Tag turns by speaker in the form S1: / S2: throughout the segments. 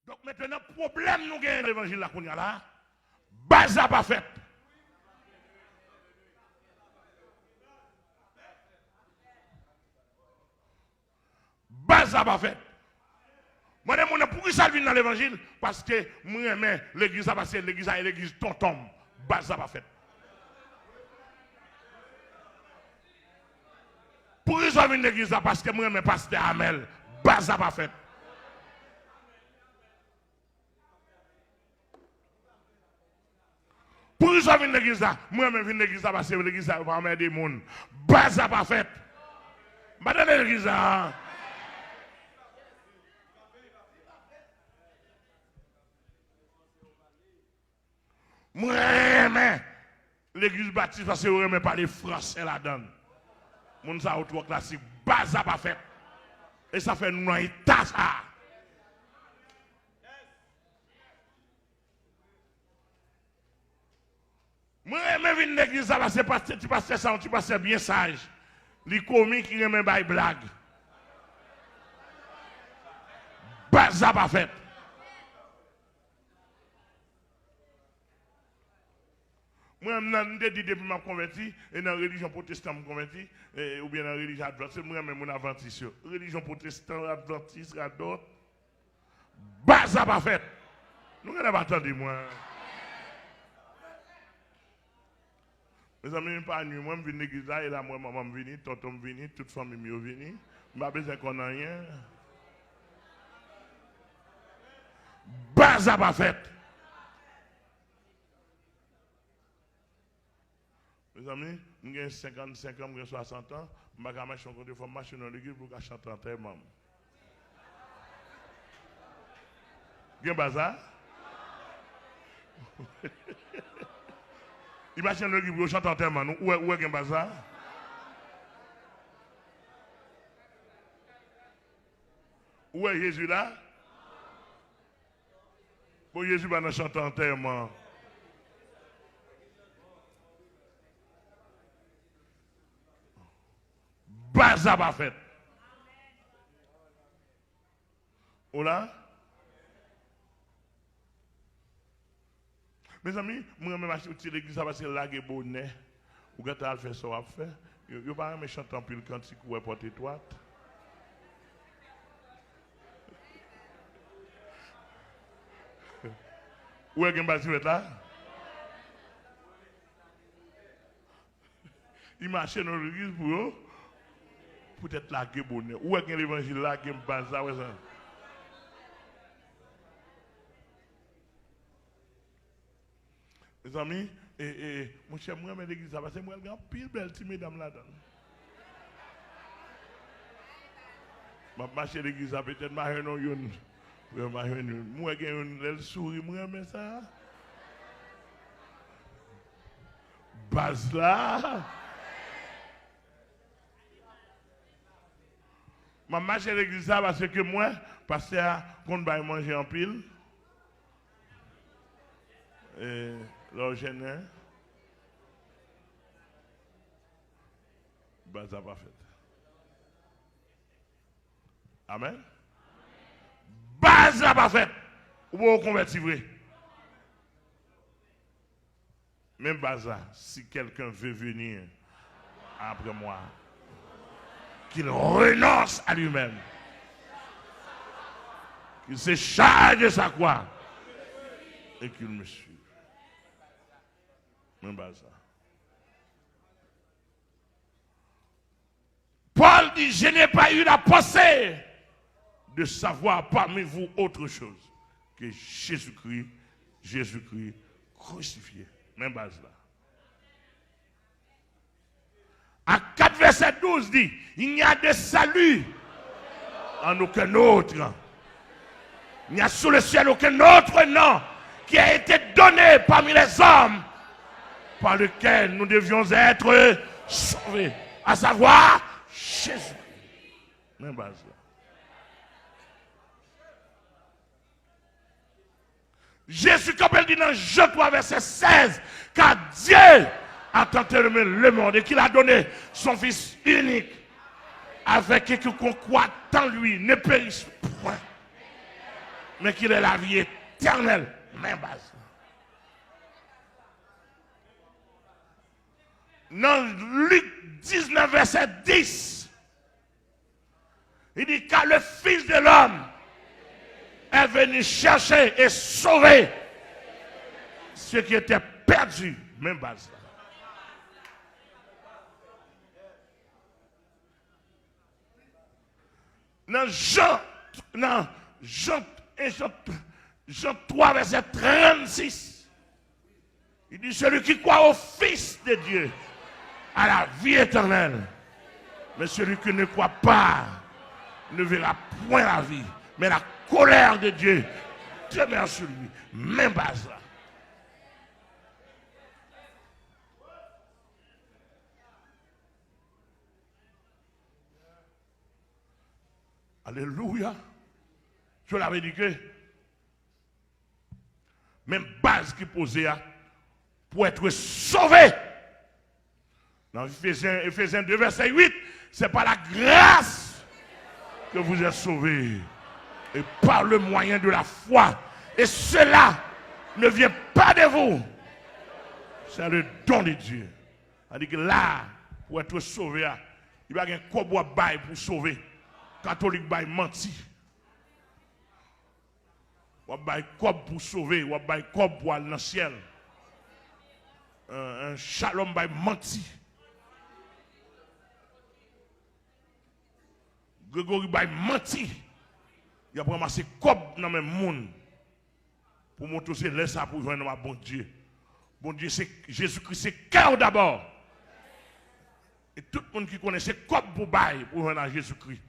S1: Donc maintenant, problème nous gagnons l'évangile là qu'on y a là, base pas fait. Base pas fait. Moi, je pourquoi ça vient dans l'évangile? Parce que moi, j'aime l'église, parce que l'église est l'église tonton. Base pas fait. Pourquoi ça vient dans l'église? Parce que moi, j'aime pasteur Amel. Base pas fait. Pourquoi ça vient dans l'église? Moi, j'aime venir dans l'église parce que l'église est pas des monde. Base pas fait. Madame l'église, moi, j'aime l'église baptiste parce que je n'aime pas les français là-dedans. Mon ça autre classique, base pas fait. Et ça fait nous un état ça. Moi, j'aime venir dans l'église parce que tu passes ça, tu passes bien sage. Les comiques qui aiment des blagues. Base pas fait. Moi, je dis depuis ma converti, et dans la religion protestante, je me converti, ou bien dans la religion adventiste, moi, même mon adventiste. Religion protestante, adventiste, d'autres. Base pas fait. Nous n'avons pas attendu, moi. Mes amis, pas nous, moi, je viens de l'église, et là, moi, maman me vient, tonton me vient, toute famille me vient. Je n'ai pas besoin qu'on ait rien. Base pas fait. Mes amis, j'ai 55 ans, j'ai 60 ans, je vais marcher en formation dans l'église pour chanter en termes. Vous avez un bazar? Imaginez le livre, chante en termes, où est un bazar? Où est Jésus là? Pour Jésus va chanter en termes. Base pas fait. Oula? Mes amis, moi, même si l'église va passer là, et bonnet, ou quand tu as fait ça, il n'y a pas un chanter en pile cantique ou porte étoile. Où est-ce que vous là? Il marche dans l'église pour être là, et bonnet. Où est-ce que l'évangile là, qui est basé là? Mes amis, mon cher, moi, je l'église, parce que moi, je suis pile belle, mesdames là-dedans. Je marche à l'église, peut-être, je moi, je souris, moi, mais ça. Base là. Je marche à l'église parce que moi, parce que quand je manger en pile, l'origine, base pas fait. Amen. Base pas fait. Ou vous convertir vrai. Même base, si quelqu'un veut venir après moi, qu'il renonce à lui-même, qu'il se charge de sa croix et qu'il me suive. Même base. Paul dit, je n'ai pas eu la pensée de savoir parmi vous autre chose que Jésus-Christ crucifié. Même base là. À 4 verset 12 dit, il n'y a de salut en aucun autre. Il n'y a sous le ciel aucun autre nom qui a été donné parmi les hommes par lequel nous devions être sauvés. À savoir, Jésus. Même base là. Jésus, comme elle dit dans Jean 3, verset 16, car Dieu a tant aimé le monde et qu'il a donné son Fils unique, avec quiconque croit en lui ne périsse point, mais qu'il est la vie éternelle. Même base. Dans Luc 19, verset 10, il dit car le Fils de l'homme est venu chercher et sauver ceux qui étaient perdus. Même base. Dans Jean 3, verset 36, il dit celui qui croit au Fils de Dieu a la vie éternelle. Mais celui qui ne croit pas ne verra point la vie, mais la colère de Dieu demeure sur lui. Même base là. Alléluia. Je l'avais dit que même base qui posait pour être sauvé. Dans Ephésiens 2, verset 8, c'est par la grâce que vous êtes sauvés. Et par le moyen de la foi. Et cela ne vient pas de vous. C'est le don de Dieu. C'est-à-dire que là, pour être sauvé, il y a un corbeau bail pour sauver. Catholique bail menti. Il y a un corbeau pour sauver. Il y a un corbeau pour aller dans le ciel. Un shalom bail menti. Grégory bail menti. Il a ramassé corbeau dans le même monde. Pour montrer que c'est là ça pour joindre bon Dieu. Bon Dieu, c'est Jésus-Christ, c'est cœur d'abord. Et tout le monde qui connaît, c'est corbeau pour bail pour joindre à Jésus-Christ.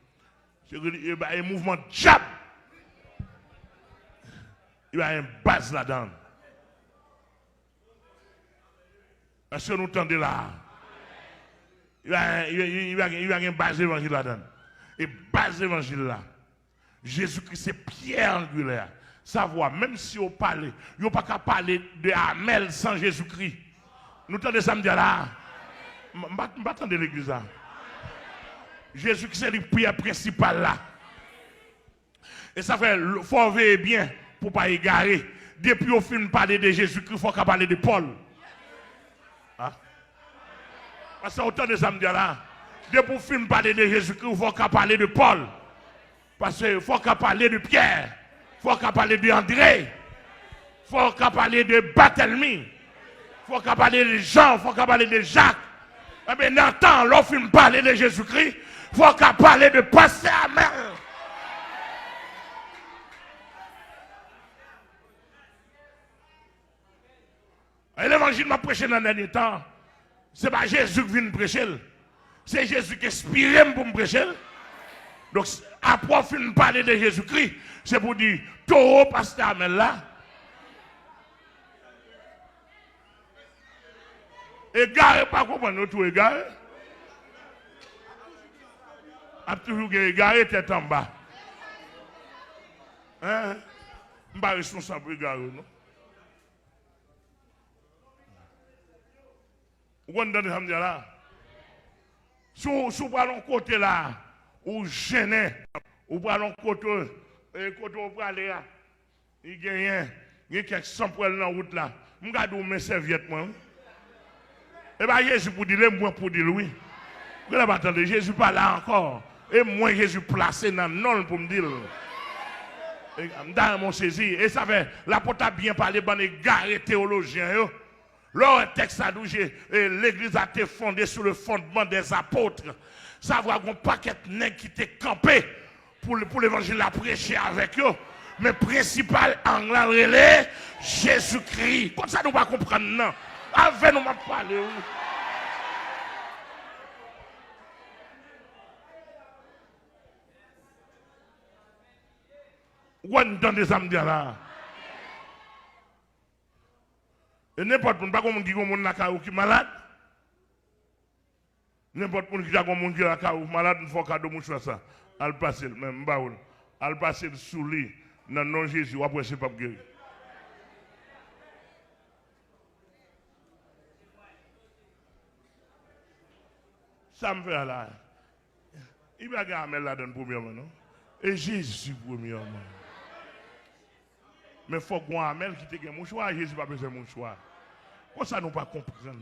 S1: C'est un mouvement diable. Il y a une base là-dedans. Est-ce que nous entendez là? Il y a une base évangile là-dedans. Et base évangile là. Jésus-Christ, c'est pierre angulaire. Savoir, même si on parle, il n'y a pas qu'à parler de Amel sans Jésus-Christ. Nous entendez ça me dire là? Je ne m'attendez l'église là. Jésus-Christ, c'est le prière principal là. Et ça fait, il faut veiller bien pour ne pas égarer. Depuis au film parler de Jésus-Christ, il faut qu'on parle de Paul. Hein? Parce que autant de ça me dire là. Depuis au film parler de Jésus-Christ, il faut qu'on parle de Paul. Parce qu'il faut qu'on parle de Pierre. Il faut qu'on parle de André. Il faut qu'on parle de Barthélemy. Il faut qu'on parle de Jean. Il faut qu'on parle de Jacques. Eh bien, Nathan, lorsqu'on film parler de Jésus-Christ, il faut qu'on parle de Pasteur Amel. Et l'évangile m'a prêché dans le dernier temps. Ce n'est pas Jésus qui vient prêcher. C'est Jésus qui inspire pour me prêcher. Donc, après fin parler de Jésus-Christ, c'est pour dire, Toro, Pasteur Amel là. Égaré, pas comprendre tout égaré. A toujours égaré tête en bas. Hein? Je ne suis pas responsable pour égaré, non? Vous entendez ça me dire là? Si vous allez de côté là, ou gêné, ou allez de côté, où vous allez là, il y a quelques 100 poils dans la route là. Je regarde où mes serviettes, moi. Et bien Jésus pour dire, moi pour dire oui. Vous n'avez pas entendu, Jésus pas là encore. Et moi Jésus placé dans le nom pour me dire. Dans mon saisi. Et ça fait, l'apôtre a bien parlé, bon égard théologien. Le texte a dit, l'église a été fondée sur le fondement des apôtres. Ça va un paquet de nègres qui étaient campés pour l'évangile à prêcher avec eux. Mais principal angle relais, Jésus-Christ. Comme ça, nous ne pas comprendre, non. Avec nous, on parler. Où est-ce des âmes là? Et n'importe qui, pas comme on dit qui est malade. N'importe qui est malade, il faut cadeau mouchoir ça. Al passer, même baoul. Al passer sous lui, dans le nom de Jésus, après c'est pas guéri. Ça me fait là. Il va gagner là dans premièrement, non? Et Jésus premièrement. Mais il faut qu'on amène qui te gagne mouchoir, Jésus n'a pas besoin de mouchoir. Comment ça nous pas comprendre?